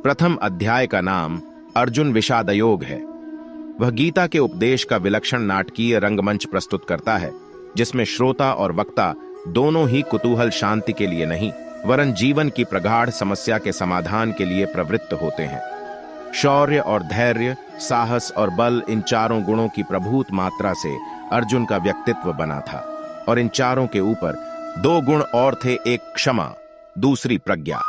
प्रथम अध्याय का नाम अर्जुन विषादयोग है। वह गीता के उपदेश का विलक्षण नाटकीय रंगमंच प्रस्तुत करता है, जिसमें श्रोता और वक्ता दोनों ही कुतूहल शांति के लिए नहीं, वरन जीवन की प्रगाढ़ समस्या के समाधान के लिए प्रवृत्त होते हैं। शौर्य और धैर्य, साहस और बल, इन चारों गुणों की प्रभूत मात्रा से अर्जुन का व्यक्तित्व बना था, और इन चारों के ऊपर दो गुण और थे, एक क्षमा, दूसरी प्रज्ञा।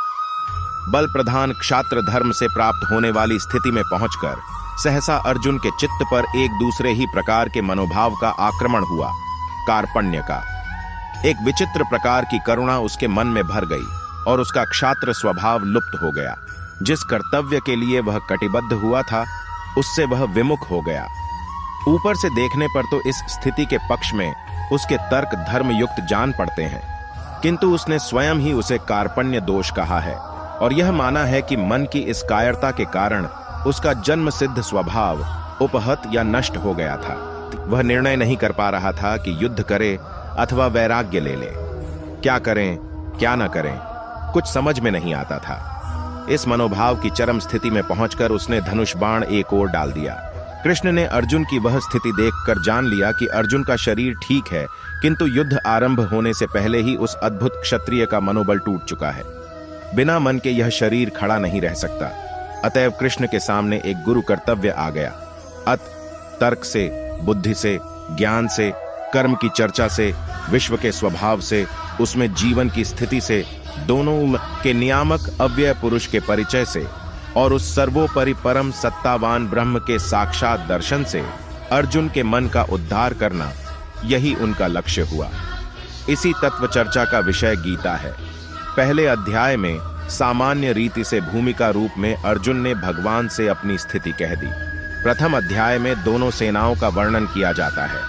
बल प्रधान क्षात्र धर्म से प्राप्त होने वाली स्थिति में पहुंचकर सहसा अर्जुन के चित्त पर एक दूसरे ही प्रकार के मनोभाव का आक्रमण हुआ, कार्पण्य का। एक विचित्र प्रकार की करुणा उसके मन में भर गई और उसका क्षात्र स्वभाव लुप्त हो गया। जिस कर्तव्य के लिए वह कटिबद्ध हुआ था, उससे वह विमुख हो गया। ऊपर से देखने पर तो इस स्थिति के पक्ष में उसके तर्क धर्मयुक्त जान पड़ते हैं, किंतु उसने स्वयं ही उसे कार्पण्य दोष कहा है, और यह माना है कि मन की इस कायरता के कारण उसका जन्म सिद्ध स्वभाव उपहत या नष्ट हो गया था। वह निर्णय नहीं कर पा रहा था कि युद्ध करे अथवा वैराग्य ले ले। क्या करें क्या न करें, कुछ समझ में नहीं आता था। इस मनोभाव की चरम स्थिति में पहुंचकर उसने धनुष बाण एक ओर डाल दिया। कृष्ण ने अर्जुन की वह स्थिति देखकर जान लिया कि अर्जुन का शरीर ठीक है, किंतु युद्ध आरंभ होने से पहले ही उस अद्भुत क्षत्रिय का मनोबल टूट चुका है। बिना मन के यह शरीर खड़ा नहीं रह सकता। अतएव कृष्ण के सामने एक गुरु कर्तव्य आ गया। तर्क से, बुद्धि से, ज्ञान से, कर्म की चर्चा से, विश्व के स्वभाव से, उसमें जीवन की स्थिति से, दोनों के नियामक अव्यय पुरुष के परिचय से और उस सर्वोपरि परम सत्तावान ब्रह्म के साक्षात दर्शन से अर्जुन के मन का उद्धार करना, यही उनका लक्ष्य हुआ। इसी तत्व चर्चा का विषय गीता है। पहले अध्याय में सामान्य रीति से भूमिका रूप में अर्जुन ने भगवान से अपनी स्थिति कह दी। प्रथम अध्याय में दोनों सेनाओं का वर्णन किया जाता है।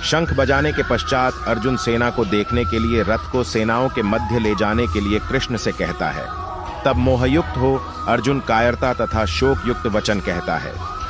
शंख बजाने के पश्चात अर्जुन सेना को देखने के लिए रथ को सेनाओं के मध्य ले जाने के लिए कृष्ण से कहता है। तब मोहयुक्त हो अर्जुन कायरता तथा शोक युक्त वचन कहता है।